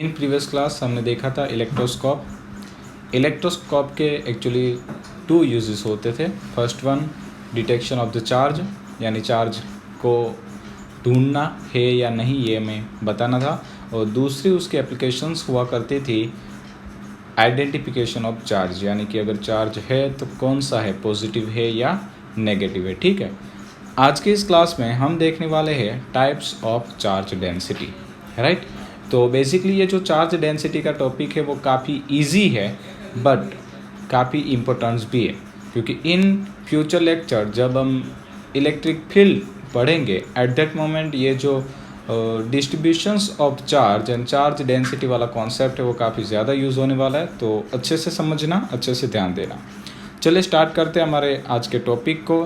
In previous class हमने देखा था इलेक्ट्रोस्कोप। इलेक्ट्रोस्कोप के एक्चुअली 2 यूजेस होते थे। First one detection of the charge, यानी चार्ज को ढूंढना है या नहीं ये हमें बताना था, और दूसरी उसकी एप्लीकेशंस हुआ करती थी आइडेंटिफिकेशन ऑफ चार्ज, यानी कि अगर चार्ज है तो कौन सा है, पॉजिटिव है या नेगेटिव है। ठीक है, आज की इस क्लास में हम देखने वाले हैं types of charge density, right. तो बेसिकली ये जो चार्ज डेंसिटी का टॉपिक है वो काफ़ी इजी है बट काफ़ी इम्पोर्टेंस भी है, क्योंकि इन फ्यूचर लेक्चर जब हम इलेक्ट्रिक फील्ड पढ़ेंगे एट दैट मोमेंट ये जो distributions of charge and charge density वाला कॉन्सेप्ट है वो काफ़ी ज़्यादा यूज़ होने वाला है। तो अच्छे से समझना, अच्छे से ध्यान देना। चलिए स्टार्ट करते हैं हमारे आज के टॉपिक को,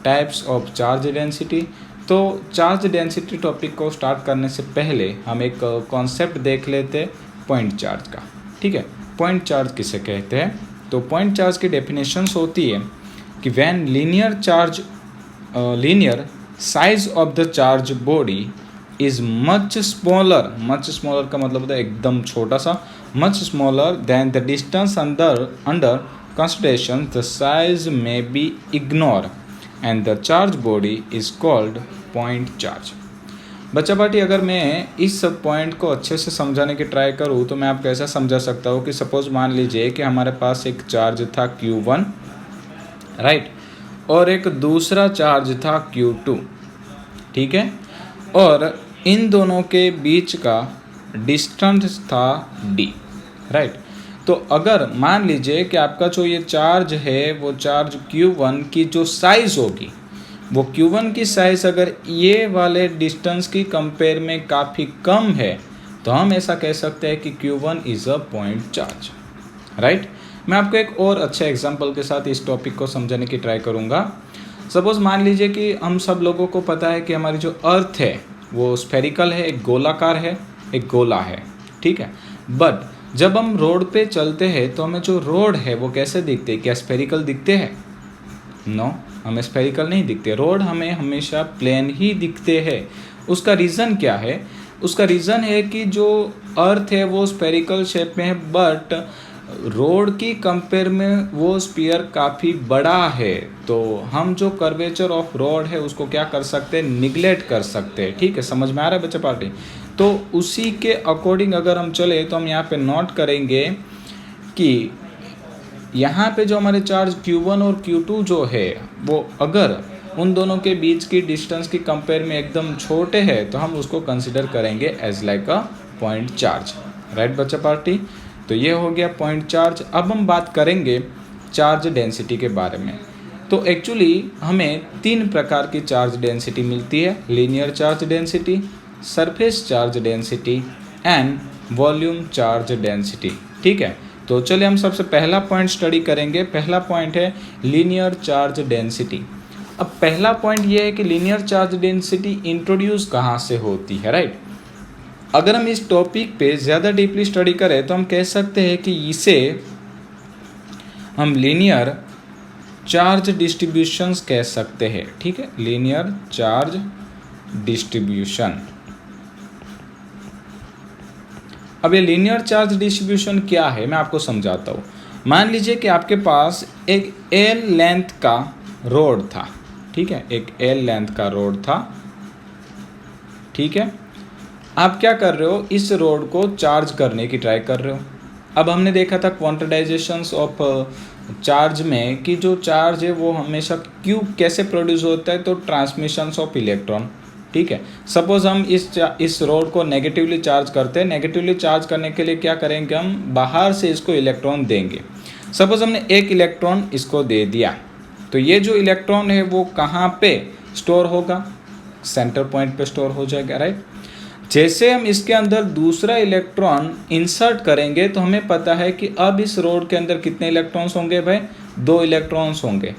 टाइप्स ऑफ चार्ज डेंसिटी। तो चार्ज डेंसिटी टॉपिक को स्टार्ट करने से पहले हम एक कॉन्सेप्ट देख लेते हैं पॉइंट चार्ज का। ठीक है, पॉइंट चार्ज किसे कहते हैं? तो पॉइंट चार्ज की डेफिनेशंस होती है कि when linear size of the charge body is much smaller का मतलब होता है एकदम छोटा सा, much smaller than the distance under consideration the size may be ignore and the charge body is called point charge. बच्चा पार्टी, अगर मैं इस सब पॉइंट को अच्छे से समझाने की ट्राई करूँ तो मैं आपको ऐसा समझा सकता हूँ कि सपोज मान लीजिए कि हमारे पास एक चार्ज था Q1, राइट, और एक दूसरा चार्ज था Q2, ठीक है, और इन दोनों के बीच का डिस्टेंस था D, राइट। तो अगर मान लीजिए कि आपका जो ये चार्ज है वो चार्ज Q1 की जो साइज़ होगी वो Q1 की साइज़ अगर ये वाले डिस्टेंस की कंपेयर में काफ़ी कम है तो हम ऐसा कह सकते हैं कि Q1 is a point charge, right. मैं आपको एक और अच्छे एग्जांपल के साथ इस टॉपिक को समझाने की ट्राई करूँगा। सपोज मान लीजिए कि हम सब लोगों को पता है कि हमारी जो अर्थ है वो स्फेरिकल है, एक गोलाकार है, एक गोला है, ठीक है। बट जब हम रोड पे चलते हैं तो हमें जो रोड है वो कैसे दिखते हैं? क्या स्फेरिकल दिखते हैं? नो, हमें स्फेरिकल नहीं दिखते। रोड हमें हमेशा प्लेन ही दिखते हैं। उसका रीज़न क्या है? उसका रीज़न है कि जो अर्थ है वो स्फेरिकल शेप में है बट रोड की कंपेयर में वो स्फीयर काफ़ी बड़ा है, तो हम जो कर्वेचर ऑफ रोड है उसको क्या कर सकते हैं? निगलेक्ट कर सकते हैं। ठीक है, समझ में आ रहा है बच्चा पार्टी? तो उसी के अकॉर्डिंग अगर हम चले तो हम यहाँ पे नोट करेंगे कि यहाँ पे जो हमारे चार्ज Q1 और Q2 जो है वो अगर उन दोनों के बीच की डिस्टेंस की कंपेयर में एकदम छोटे हैं तो हम उसको कंसिडर करेंगे as like a point charge, right बच्चा पार्टी। तो ये हो गया पॉइंट चार्ज। अब हम बात करेंगे चार्ज डेंसिटी के बारे में। तो एक्चुअली हमें 3 प्रकार की चार्ज डेंसिटी मिलती है, linear charge density, surface charge density and volume charge density. ठीक है, तो चलिए हम सबसे पहला पॉइंट स्टडी करेंगे। पहला पॉइंट है लीनियर चार्ज डेंसिटी। अब पहला पॉइंट ये है कि लीनियर चार्ज डेंसिटी इंट्रोड्यूस कहाँ से होती है, राइट। अगर हम इस टॉपिक पे ज़्यादा डीपली स्टडी करें तो हम कह सकते हैं कि इसे हम लीनियर चार्ज डिस्ट्रीब्यूशंस कह सकते हैं। ठीक है, लीनियर चार्ज डिस्ट्रीब्यूशन। अब ये लीनियर चार्ज डिस्ट्रीब्यूशन क्या है मैं आपको समझाता हूँ। मान लीजिए कि आपके पास एक L लेंथ का रोड था, ठीक है, एक L लेंथ का रोड था, ठीक है। आप क्या कर रहे हो? इस रोड को चार्ज करने की ट्राई कर रहे हो। अब हमने देखा था क्वांटिटाइजेशंस ऑफ चार्ज में कि जो चार्ज है वो हमेशा क्यों कैसे प्रोड्यूस होता है, तो ट्रांसमिशंस ऑफ इलेक्ट्रॉन, ठीक है। सपोज हम इस रोड को नेगेटिवली चार्ज करते हैं। नेगेटिवली चार्ज करने के लिए क्या करेंगे? हम बाहर से इसको इलेक्ट्रॉन देंगे। सपोज हमने एक इलेक्ट्रॉन इसको दे दिया तो ये जो इलेक्ट्रॉन है वो कहाँ पे स्टोर होगा? सेंटर पॉइंट पे स्टोर हो जाएगा, राइट। जैसे हम इसके अंदर दूसरा इलेक्ट्रॉन इंसर्ट करेंगे तो हमें पता है कि अब इस रोड के अंदर कितने इलेक्ट्रॉन्स होंगे भाई? 2 इलेक्ट्रॉन्स होंगे।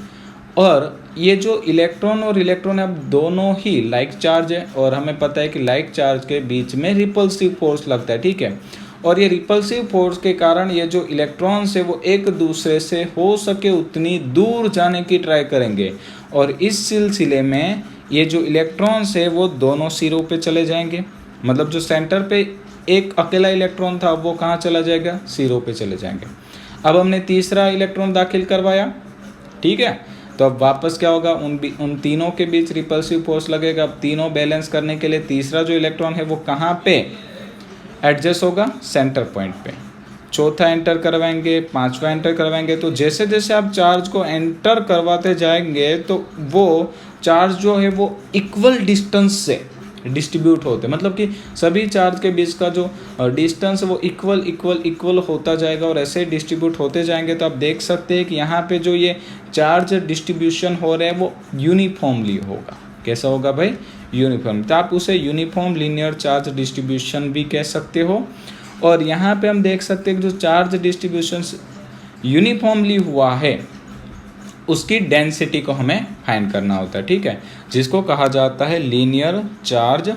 और ये जो इलेक्ट्रॉन और इलेक्ट्रॉन अब दोनों ही लाइक चार्ज है और हमें पता है कि लाइक चार्ज के बीच में रिपल्सिव फोर्स लगता है, ठीक है। और ये रिपल्सिव फोर्स के कारण ये जो इलेक्ट्रॉन्स है वो एक दूसरे से हो सके उतनी दूर जाने की ट्राई करेंगे और इस सिलसिले में ये जो इलेक्ट्रॉन्स है वो दोनों सिरों पे चले जाएंगे। मतलब जो सेंटर पे एक अकेला इलेक्ट्रॉन था, वो कहाँ चला जाएगा, सी रो पे चले जाएंगे। अब हमने तीसरा इलेक्ट्रॉन दाखिल करवाया, ठीक है, तो अब वापस क्या होगा, उन तीनों के बीच रिपल्सिव फोर्स लगेगा। अब तीनों बैलेंस करने के लिए तीसरा जो इलेक्ट्रॉन है वो कहाँ पे एडजस्ट होगा, सेंटर पॉइंट पे। चौथा एंटर करवाएंगे, पांचवा एंटर करवाएंगे। तो जैसे जैसे आप चार्ज को एंटर करवाते जाएंगे तो वो चार्ज जो है वो इक्वल डिस्टेंस से डिस्ट्रीब्यूट होते, मतलब कि सभी चार्ज के बीच का जो डिस्टेंस वो इक्वल होता जाएगा और ऐसे डिस्ट्रीब्यूट होते जाएंगे। तो आप देख सकते हैं कि यहाँ पे जो ये चार्ज डिस्ट्रीब्यूशन हो रहा है वो यूनिफॉर्मली होगा। कैसा होगा भाई, यूनिफॉर्म। तो आप उसे यूनिफॉर्म लीनियर चार्ज डिस्ट्रीब्यूशन भी कह सकते हो। और यहाँ पे हम देख सकते हैं कि जो चार्ज डिस्ट्रीब्यूशन यूनिफॉर्मली हुआ है उसकी डेंसिटी को हमें फाइंड करना होता है, ठीक है, जिसको कहा जाता है लीनियर चार्ज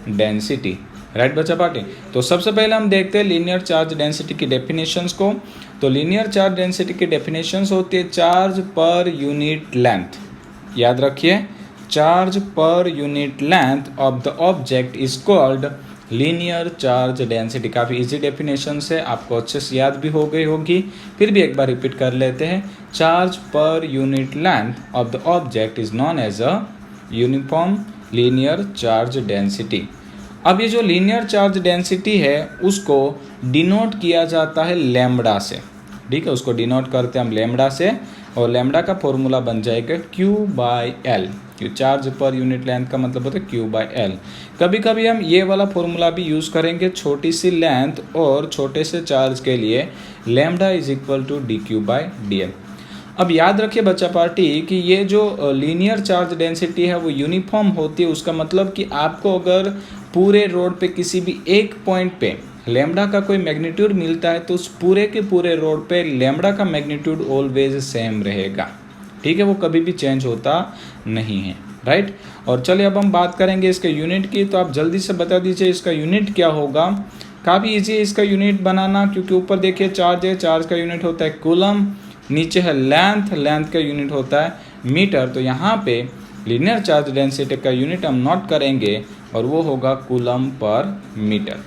डेंसिटी। राइट बच्चा पार्टी। तो सबसे पहले हम देखते हैं लीनियर चार्ज डेंसिटी की डेफिनेशंस को। तो लीनियर चार्ज डेंसिटी की डेफिनेशंस होती है चार्ज पर यूनिट लेंथ। याद रखिए, चार्ज पर unit length of the object is called linear charge density. काफ़ी इजी डेफिनेशन है, आपको अच्छे से याद भी हो गई होगी, फिर भी एक बार रिपीट कर लेते हैं। चार्ज पर unit length of the object is known as a uniform linear charge density. अब ये जो लीनियर चार्ज डेंसिटी है उसको डिनोट किया जाता है लैम्बडा से, ठीक है, उसको डिनोट करते हैं हम लैम्बडा से, और लैम्बडा का फॉर्मूला बन जाएगा Q/L। चार्ज पर यूनिट लेंथ का मतलब होता है Q/L। कभी कभी हम ये वाला फॉर्मूला भी यूज़ करेंगे छोटी सी लेंथ और छोटे से चार्ज के लिए, lambda is equal to dQ/dL। अब याद रखिए बच्चा पार्टी कि ये जो लीनियर चार्ज डेंसिटी है वो यूनिफॉर्म होती है। उसका मतलब कि आपको अगर पूरे रोड पे किसी भी एक पॉइंट पे लैम्बडा का कोई मैग्नीट्यूड मिलता है तो उस पूरे के पूरे रोड पे लैम्बडा का मैग्नीट्यूड ऑलवेज सेम रहेगा, ठीक है, वो कभी भी चेंज होता नहीं है। राइट। और चलिए अब हम बात करेंगे इसके यूनिट की। तो आप जल्दी से बता दीजिए इसका यूनिट क्या होगा। काफ़ी इजी है इसका यूनिट बनाना, क्योंकि ऊपर देखिए चार्ज है, चार्ज का यूनिट होता है कूलम, नीचे है लेंथ, लेंथ का यूनिट होता है मीटर। तो यहाँ पे लीनियर चार्ज डेंसिटी का यूनिट हम नोट करेंगे और वो होगा कूलम पर मीटर।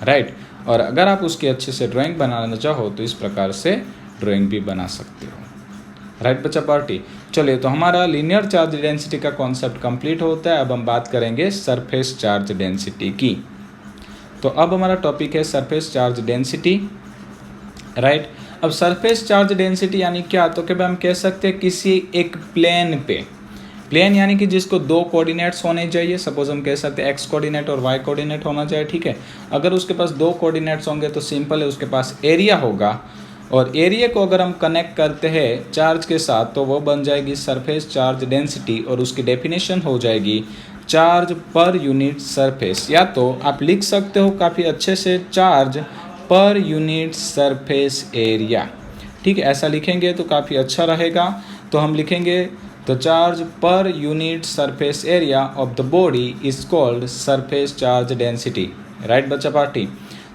राइट। और अगर आप उसकी अच्छे से ड्राइंग बनाना चाहो तो इस प्रकार से ड्राइंग भी बना सकते हो। राइट बच्चा पार्टी। चलिए, तो हमारा लीनियर चार्ज डेंसिटी का कॉन्सेप्ट कंप्लीट होता है। अब हम बात करेंगे सरफेस चार्ज डेंसिटी की। तो अब हमारा टॉपिक है सरफेस चार्ज डेंसिटी। राइट। अब सरफेस चार्ज डेंसिटी यानी क्या, तो क्या हम कह सकते हैं किसी एक प्लेन पे, प्लेन यानी कि जिसको दो कोऑर्डिनेट्स होने चाहिए, सपोज हम कह सकते हैं एक्स कोऑर्डिनेट और वाई कोऑर्डिनेट होना चाहिए, ठीक है। अगर उसके पास दो कोऑर्डिनेट्स होंगे तो सिंपल है, उसके पास एरिया होगा, और एरिया को अगर हम कनेक्ट करते हैं चार्ज के साथ तो वो बन जाएगी सरफेस चार्ज डेंसिटी, और उसकी डेफिनेशन हो जाएगी चार्ज पर यूनिट सरफेस। या तो आप लिख सकते हो काफ़ी अच्छे से चार्ज पर यूनिट सरफेस एरिया, ठीक है, ऐसा लिखेंगे तो काफ़ी अच्छा रहेगा। तो हम लिखेंगे तो चार्ज पर unit surface area of the body is called surface charge density. Right बच्चा पार्टी।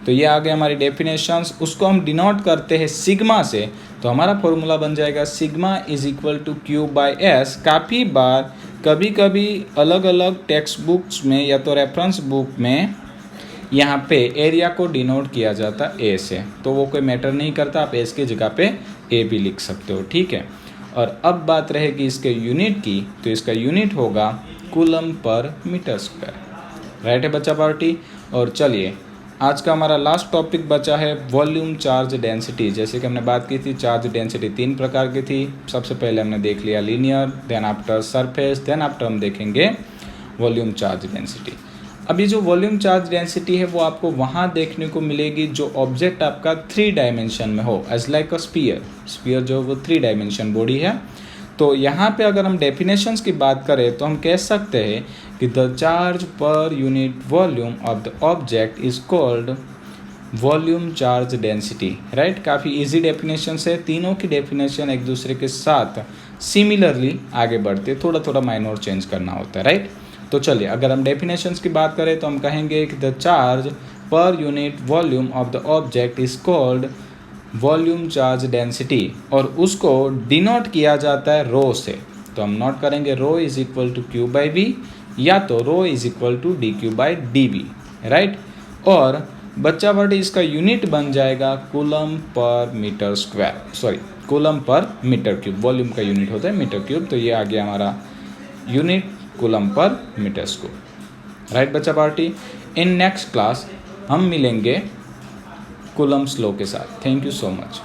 तो ये आ गए हमारी डेफिनेशंस, उसको हम डिनोट करते हैं सिग्मा से। तो हमारा फॉर्मूला बन जाएगा sigma is equal to Q/S। काफ़ी बार कभी कभी अलग अलग टेक्स्ट बुक्स में या तो रेफरेंस बुक में यहाँ पे एरिया को डिनोट किया जाता ए से, तो वो कोई मैटर नहीं करता, आप एस की जगह पे ए भी लिख सकते हो, ठीक है। और अब बात रहेगी इसके यूनिट की, तो इसका यूनिट होगा coulomb per metre square. Right है बच्चा पार्टी। और चलिए आज का हमारा लास्ट टॉपिक बचा है वॉल्यूम चार्ज डेंसिटी। जैसे कि हमने बात की थी चार्ज डेंसिटी तीन प्रकार की थी। सबसे पहले हमने देख लिया linear, then after surface, then after हम देखेंगे वॉल्यूम चार्ज डेंसिटी। अब ये जो वॉल्यूम चार्ज डेंसिटी है वो आपको वहाँ देखने को मिलेगी जो ऑब्जेक्ट आपका 3 डायमेंशन में हो, as like a sphere. Sphere जो वो 3 डायमेंशन बॉडी है। तो यहाँ पे अगर हम डेफिनेशंस की बात करें तो हम कह सकते हैं कि द चार्ज पर unit volume of the object is called volume charge density. Right. काफ़ी इजी डेफिनेशन है, तीनों की डेफिनेशन एक दूसरे के साथ सिमिलरली आगे बढ़ते, थोड़ा थोड़ा माइनर चेंज करना होता है। राइट। तो चलिए अगर हम डेफिनेशंस की बात करें तो हम कहेंगे कि द चार्ज पर unit volume of the object is called volume charge density, और उसको डिनोट किया जाता है रो से। तो हम नोट करेंगे रो इज इक्वल टू Q/V या तो rho is equal to dQ/dV। Right. और बच्चा पार्टी इसका यूनिट बन जाएगा coulomb per metre square, sorry coulomb per metre cube, volume का यूनिट होता है मीटर क्यूब, तो ये आ गया हमारा unit coulomb per metre square. Right बच्चा पार्टी, इन नेक्स्ट क्लास हम मिलेंगे कूलम्स लॉ के साथ। Thank you so much.